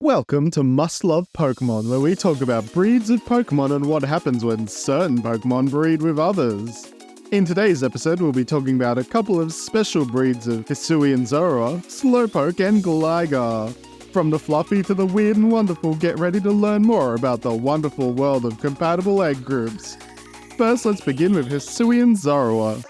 Welcome to Must Love Pokemon, where we talk about breeds of Pokemon and what happens when certain Pokemon breed with others. In today's episode, we'll be talking about a couple of special breeds of Hisuian Zorua, Slowpoke, and Gligar. From the fluffy to the weird and wonderful, get ready to learn more about the wonderful world of compatible egg groups. First, let's begin with Hisuian Zorua.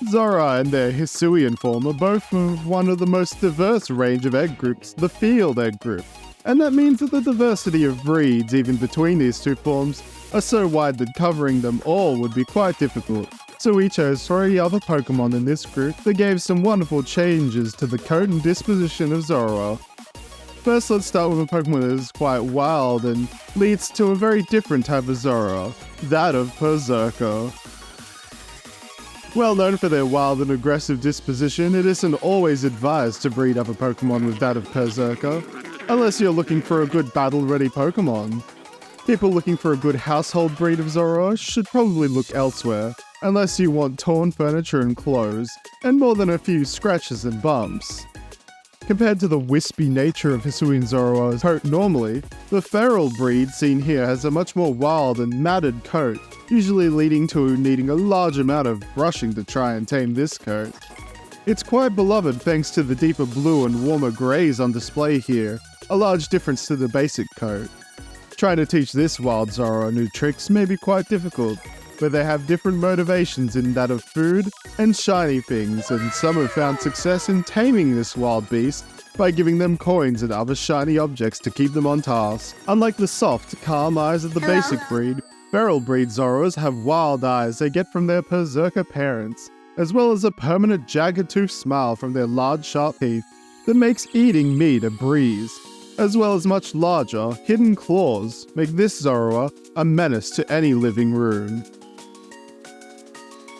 Zorua and their Hisuian form are both from one of the most diverse range of egg groups, the field egg group. And that means that the diversity of breeds even between these two forms are so wide that covering them all would be quite difficult. So we chose 3 other Pokemon in this group that gave some wonderful changes to the coat and disposition of Zorua. First, let's start with a Pokemon that is quite wild and leads to a very different type of Zorua, that of Berserker. Well known for their wild and aggressive disposition, it isn't always advised to breed up a Pokemon with that of Berserker, unless you're looking for a good battle-ready Pokemon. People looking for a good household breed of Zorua should probably look elsewhere, unless you want torn furniture and clothes, and more than a few scratches and bumps. Compared to the wispy nature of Hisuian Zorua's coat normally, the feral breed seen here has a much more wild and matted coat, usually leading to needing a large amount of brushing to try and tame this coat. It's quite beloved thanks to the deeper blue and warmer greys on display here, a large difference to the basic coat. Trying to teach this wild Zorua new tricks may be quite difficult, but they have different motivations in that of food and shiny things, and some have found success in taming this wild beast by giving them coins and other shiny objects to keep them on task. Unlike the soft, calm eyes of the basic breed, feral breed Zoruas have wild eyes they get from their Berserker parents, as well as a permanent jagged-toothed smile from their large sharp teeth that makes eating meat a breeze, as well as much larger, hidden claws make this Zorua a menace to any living room.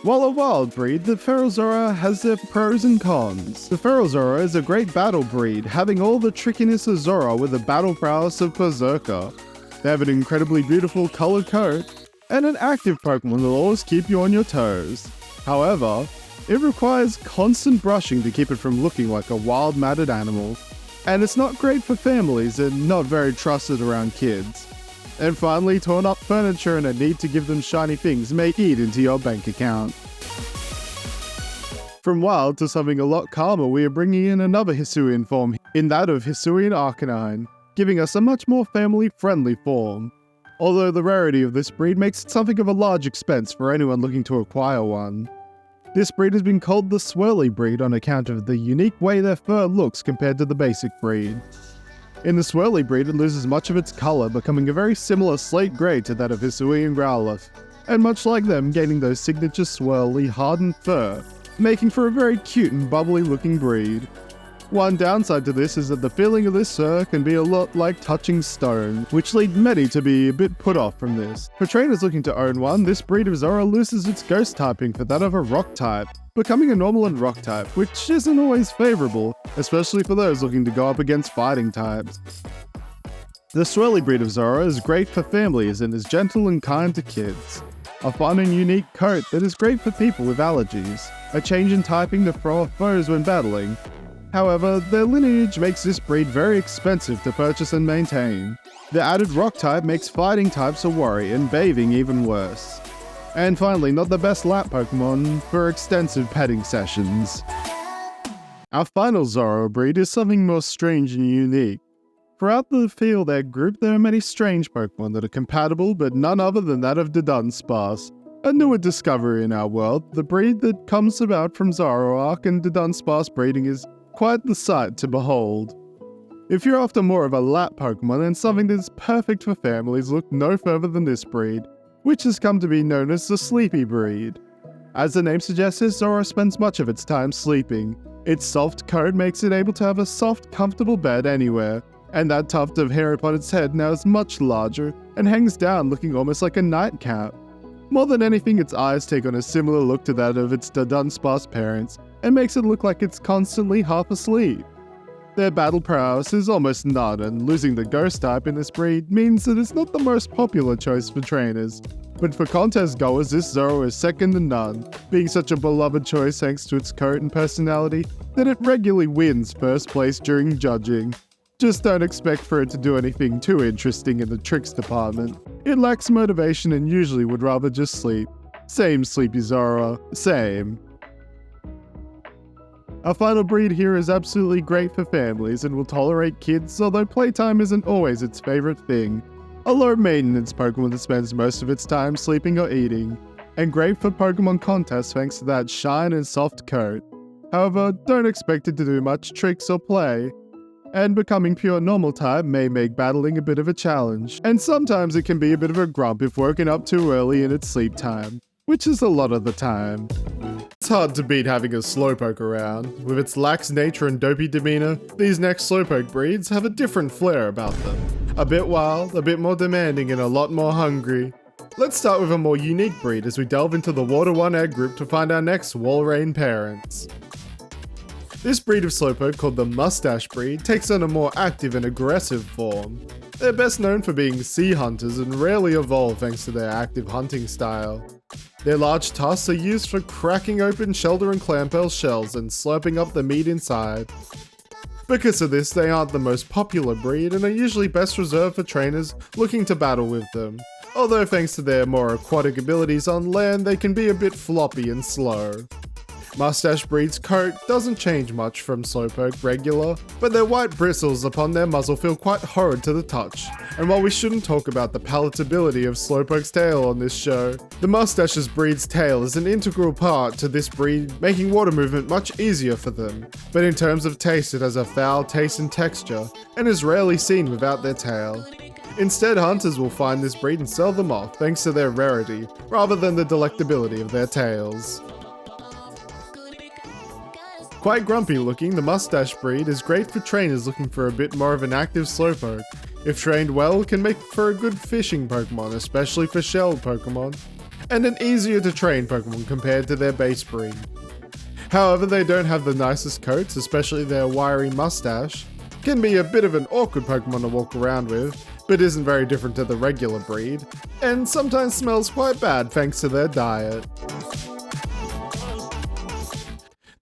While a wild breed, the feral Zorua has their pros and cons. The feral Zorua is a great battle breed, having all the trickiness of Zorua with the battle prowess of Berserker. They have an incredibly beautiful colored coat, and an active Pokemon that will always keep you on your toes. However, it requires constant brushing to keep it from looking like a wild matted animal, and it's not great for families and not very trusted around kids. And finally, torn up furniture and a need to give them shiny things may eat into your bank account. From wild to something a lot calmer, we are bringing in another Hisuian form, in that of Hisuian Arcanine, giving us a much more family-friendly form. Although the rarity of this breed makes it something of a large expense for anyone looking to acquire one. This breed has been called the swirly breed on account of the unique way their fur looks compared to the basic breed. In the swirly breed, it loses much of its color, becoming a very similar slate gray to that of Hisuian Growlithe, and much like them, gaining those signature swirly, hardened fur, making for a very cute and bubbly looking breed. One downside to this is that the feeling of this fur can be a lot like touching stone, which lead many to be a bit put off from this. For trainers looking to own one, this breed of Zorua loses its ghost typing for that of a rock type, becoming a normal and rock type, which isn't always favorable, especially for those looking to go up against fighting types. The swirly breed of Zorua is great for families and is gentle and kind to kids. A fun and unique coat that is great for people with allergies, a change in typing to throw off foes when battling. However, their lineage makes this breed very expensive to purchase and maintain. The added rock type makes fighting types a worry and bathing even worse. And finally, not the best lap Pokemon for extensive petting sessions. Our final Zorua breed is something more strange and unique. Throughout the field egg group, there are many strange Pokemon that are compatible, but none other than that of Dudunsparce. A newer discovery in our world, the breed that comes about from Zoroark and Dudunsparce breeding is quite the sight to behold. If you're after more of a lap Pokemon and something that's perfect for families, look no further than this breed, which has come to be known as the sleepy breed. As the name suggests, Zorua spends much of its time sleeping. Its soft coat makes it able to have a soft, comfortable bed anywhere, and that tuft of hair upon its head now is much larger and hangs down looking almost like a nightcap. More than anything, its eyes take on a similar look to that of its Dudunsparce parents, and makes it look like it's constantly half asleep. Their battle prowess is almost none, and losing the ghost type in this breed means that it's not the most popular choice for trainers. But for contest goers, this Zorua is second to none, being such a beloved choice thanks to its coat and personality that it regularly wins first place during judging. Just don't expect for it to do anything too interesting in the tricks department. It lacks motivation and usually would rather just sleep. Same, Sleepy Zorua, same. Our final breed here is absolutely great for families and will tolerate kids, although playtime isn't always its favorite thing. A low maintenance Pokemon that spends most of its time sleeping or eating, and great for Pokemon contests thanks to that shine and soft coat. However, don't expect it to do much tricks or play, and becoming pure normal type may make battling a bit of a challenge, and sometimes it can be a bit of a grump if woken up too early in its sleep time, which is a lot of the time. It's hard to beat having a Slowpoke around. With its lax nature and dopey demeanor, these next Slowpoke breeds have a different flair about them. A bit wild, a bit more demanding, and a lot more hungry. Let's start with a more unique breed as we delve into the Water 1 egg group to find our next Walrein parents. This breed of Slowpoke, called the Mustache breed, takes on a more active and aggressive form. They're best known for being sea hunters and rarely evolve thanks to their active hunting style. Their large tusks are used for cracking open Shelder and Clampel shells and slurping up the meat inside. Because of this, they aren't the most popular breed and are usually best reserved for trainers looking to battle with them. Although thanks to their more aquatic abilities on land, they can be a bit floppy and slow. Mustache breed's coat doesn't change much from Slowpoke regular, but their white bristles upon their muzzle feel quite horrid to the touch. And while we shouldn't talk about the palatability of Slowpoke's tail on this show, the Mustache's breed's tail is an integral part to this breed, making water movement much easier for them. But in terms of taste, it has a foul taste and texture, and is rarely seen without their tail. Instead, hunters will find this breed and sell them off thanks to their rarity, rather than the delectability of their tails. Quite grumpy looking, the Mustache breed is great for trainers looking for a bit more of an active Slowpoke. If trained well, can make for a good fishing Pokemon, especially for shelled Pokemon, and an easier to train Pokemon compared to their base breed. However, they don't have the nicest coats, especially their wiry mustache. Can be a bit of an awkward Pokemon to walk around with, but isn't very different to the regular breed, and sometimes smells quite bad thanks to their diet.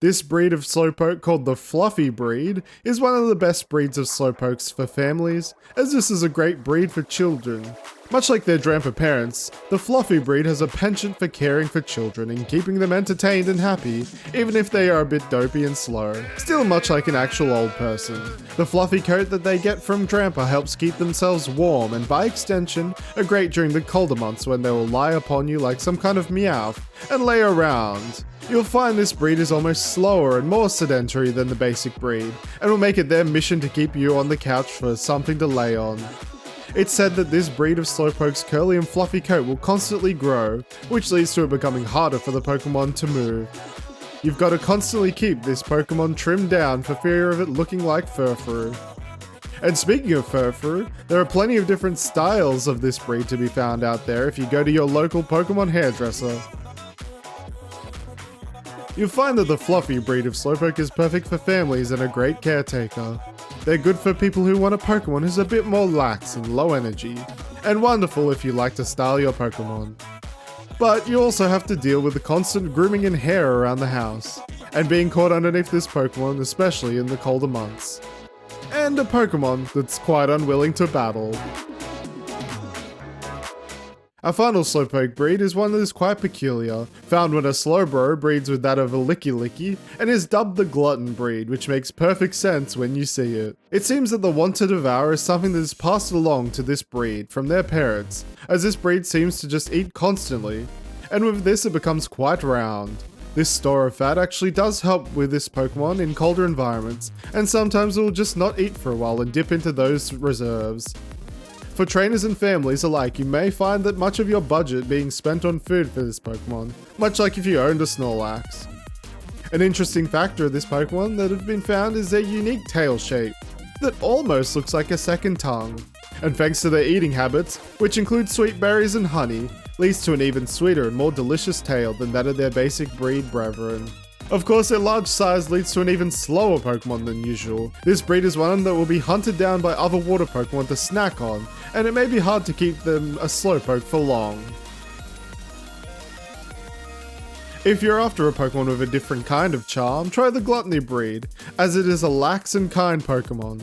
This breed of Slowpoke, called the Fluffy breed, is one of the best breeds of Slowpokes for families, as this is a great breed for children. Much like their Drampa parents, the Fluffy breed has a penchant for caring for children and keeping them entertained and happy, even if they are a bit dopey and slow. Still much like an actual old person. The fluffy coat that they get from Drampa helps keep themselves warm and by extension, are great during the colder months when they will lie upon you like some kind of Meowth and lay around. You'll find this breed is almost slower and more sedentary than the basic breed, and will make it their mission to keep you on the couch for something to lay on. It's said that this breed of Slowpoke's curly and fluffy coat will constantly grow, which leads to it becoming harder for the Pokemon to move. You've got to constantly keep this Pokemon trimmed down for fear of it looking like Furfuru. And speaking of Furfuru, there are plenty of different styles of this breed to be found out there if you go to your local Pokemon hairdresser. You'll find that the Fluffy breed of Slowpoke is perfect for families and a great caretaker. They're good for people who want a Pokemon who's a bit more lax and low energy, and wonderful if you like to style your Pokemon. But you also have to deal with the constant grooming and hair around the house, and being caught underneath this Pokemon, especially in the colder months. And a Pokemon that's quite unwilling to battle. Our final Slowpoke breed is one that is quite peculiar, found when a Slowbro breeds with that of a Lickylicky, and is dubbed the Glutton breed, which makes perfect sense when you see it. It seems that the want to devour is something that is passed along to this breed from their parents, as this breed seems to just eat constantly, and with this it becomes quite round. This store of fat actually does help with this Pokemon in colder environments, and sometimes it will just not eat for a while and dip into those reserves. For trainers and families alike, you may find that much of your budget being spent on food for this Pokemon, much like if you owned a Snorlax. An interesting factor of this Pokemon that have been found is their unique tail shape, that almost looks like a second tongue. And thanks to their eating habits, which include sweet berries and honey, leads to an even sweeter and more delicious tail than that of their basic breed brethren. Of course, their large size leads to an even slower Pokemon than usual. This breed is one that will be hunted down by other water Pokemon to snack on, and it may be hard to keep them a Slowpoke for long. If you're after a Pokemon with a different kind of charm, try the Gluttony breed, as it is a lax and kind Pokemon.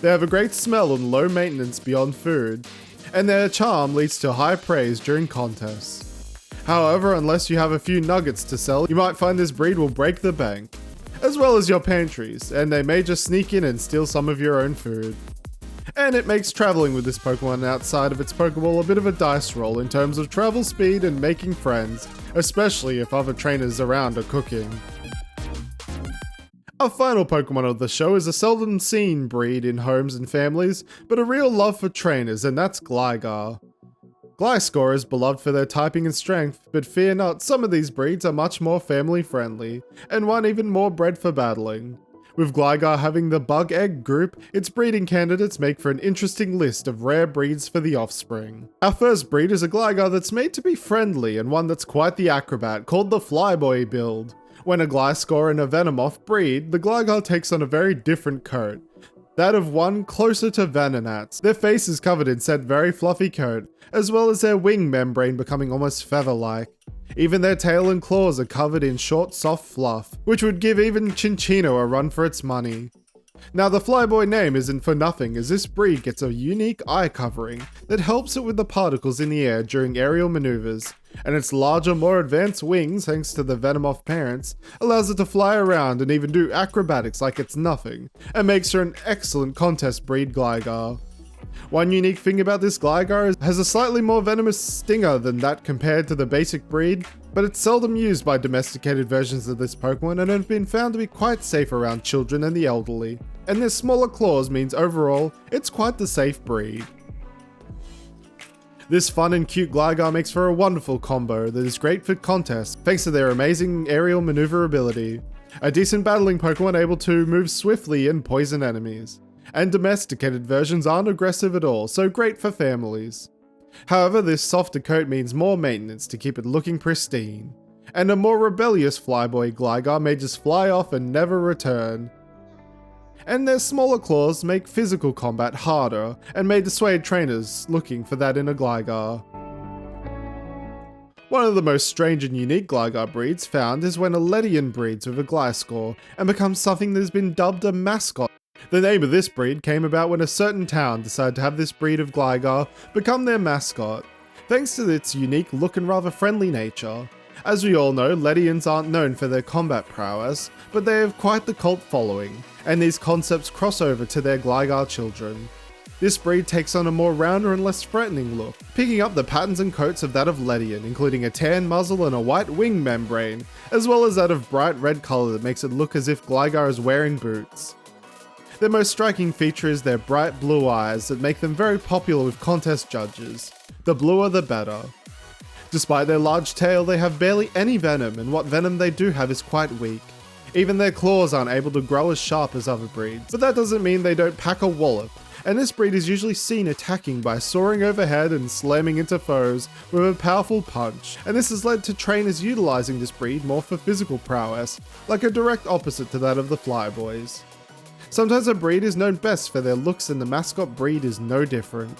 They have a great smell and low maintenance beyond food, and their charm leads to high praise during contests. However, unless you have a few nuggets to sell, you might find this breed will break the bank, as well as your pantries, and they may just sneak in and steal some of your own food. And it makes traveling with this Pokemon outside of its Pokeball a bit of a dice roll in terms of travel speed and making friends, especially if other trainers around are cooking. Our final Pokemon of the show is a seldom seen breed in homes and families, but a real love for trainers, and that's Gligar. Gliscor is beloved for their typing and strength, but fear not, some of these breeds are much more family friendly, and one even more bred for battling. With Gligar having the bug egg group, its breeding candidates make for an interesting list of rare breeds for the offspring. Our first breed is a Gligar that's made to be friendly and one that's quite the acrobat, called the Flyboy build. When a Gliscor and a Venomoth breed, the Gligar takes on a very different coat. That of one closer to Venonat's. Their face is covered in said very fluffy coat, as well as their wing membrane becoming almost feather-like. Even their tail and claws are covered in short, soft fluff, which would give even Chinchino a run for its money. Now the Flyboy name isn't for nothing, as this breed gets a unique eye covering that helps it with the particles in the air during aerial maneuvers, and its larger, more advanced wings, thanks to the Venomoth parents, allows it to fly around and even do acrobatics like it's nothing, and makes her an excellent contest breed Gligar. One unique thing about this Gligar is it has a slightly more venomous stinger than that compared to the basic breed, but it's seldom used by domesticated versions of this Pokemon and have been found to be quite safe around children and the elderly. And their smaller claws means overall, it's quite the safe breed. This fun and cute Gligar makes for a wonderful combo that is great for contests thanks to their amazing aerial maneuverability. A decent battling Pokemon able to move swiftly and poison enemies. And domesticated versions aren't aggressive at all, so great for families. However, this softer coat means more maintenance to keep it looking pristine. And a more rebellious Flyboy Gligar may just fly off and never return. And their smaller claws make physical combat harder, and may dissuade trainers looking for that in a Gligar. One of the most strange and unique Gligar breeds found is when a Ledian breeds with a Gliscor, and becomes something that has been dubbed a mascot. The name of this breed came about when a certain town decided to have this breed of Gligar become their mascot, thanks to its unique look and rather friendly nature. As we all know, Ledians aren't known for their combat prowess, but they have quite the cult following, and these concepts cross over to their Gligar children. This breed takes on a more rounder and less threatening look, picking up the patterns and coats of that of Ledian, including a tan muzzle and a white wing membrane, as well as that of bright red colour that makes it look as if Gligar is wearing boots. Their most striking feature is their bright blue eyes that make them very popular with contest judges. The bluer the better. Despite their large tail, they have barely any venom, and what venom they do have is quite weak. Even their claws aren't able to grow as sharp as other breeds, but that doesn't mean they don't pack a wallop, and this breed is usually seen attacking by soaring overhead and slamming into foes with a powerful punch, and this has led to trainers utilizing this breed more for physical prowess, like a direct opposite to that of the Flyboys. Sometimes a breed is known best for their looks, and the mascot breed is no different.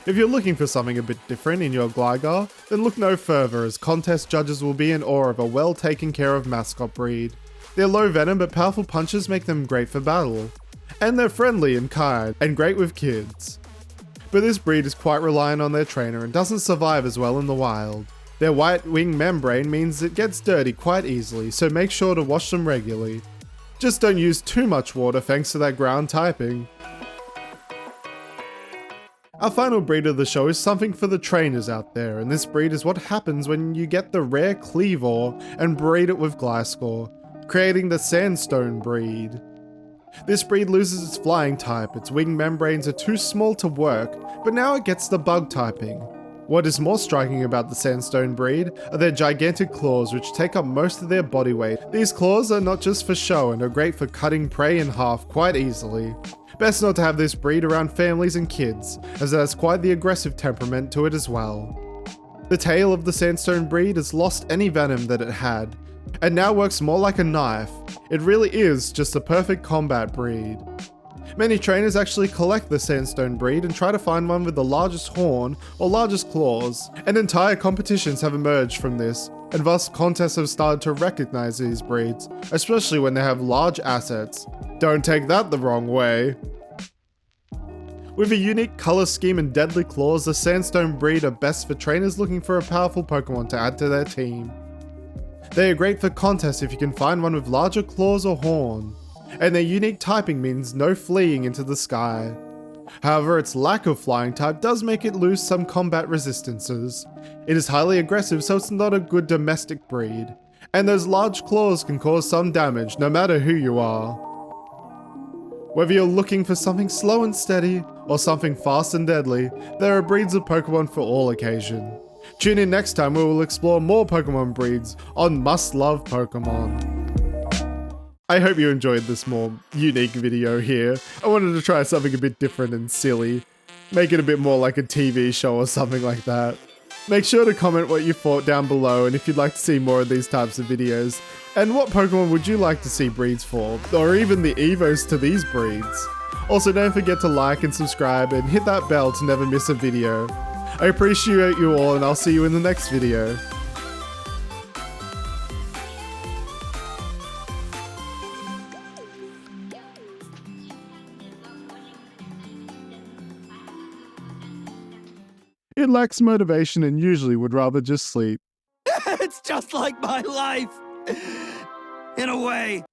If you're looking for something a bit different in your Gligar, then look no further, as contest judges will be in awe of a well taken care of mascot breed. Their low venom but powerful punches make them great for battle. And they're friendly and kind, and great with kids. But this breed is quite reliant on their trainer and doesn't survive as well in the wild. Their white wing membrane means it gets dirty quite easily, so make sure to wash them regularly. Just don't use too much water thanks to that ground typing. Our final breed of the show is something for the trainers out there, and this breed is what happens when you get the rare Kleavor and breed it with Gliscor, creating the Sandstone breed. This breed loses its flying type, its wing membranes are too small to work, but now it gets the bug typing. What is more striking about the Sandstone breed are their gigantic claws, which take up most of their body weight. These claws are not just for show and are great for cutting prey in half quite easily. Best not to have this breed around families and kids, as it has quite the aggressive temperament to it as well. The tail of the Sandstone breed has lost any venom that it had, and now works more like a knife. It really is just a perfect combat breed. Many trainers actually collect the Sandstone breed and try to find one with the largest horn or largest claws, and entire competitions have emerged from this, and thus contests have started to recognize these breeds, especially when they have large assets. Don't take that the wrong way. With a unique color scheme and deadly claws, the Sandstone breed are best for trainers looking for a powerful Pokemon to add to their team. They are great for contests if you can find one with larger claws or horn, and their unique typing means no fleeing into the sky. However, its lack of flying type does make it lose some combat resistances. It is highly aggressive, so it's not a good domestic breed, and those large claws can cause some damage no matter who you are. Whether you're looking for something slow and steady, or something fast and deadly, there are breeds of Pokemon for all occasion. Tune in next time where we'll explore more Pokemon breeds on Must Love Pokemon. I hope you enjoyed this more unique video here. I wanted to try something a bit different and silly. Make it a bit more like a TV show or something like that. Make sure to comment what you thought down below and if you'd like to see more of these types of videos. And what Pokemon would you like to see breeds for, or even the evos to these breeds? Also, don't forget to like and subscribe and hit that bell to never miss a video. I appreciate you all and I'll see you in the next video. It lacks motivation and usually would rather just sleep. It's just like my life! In a way.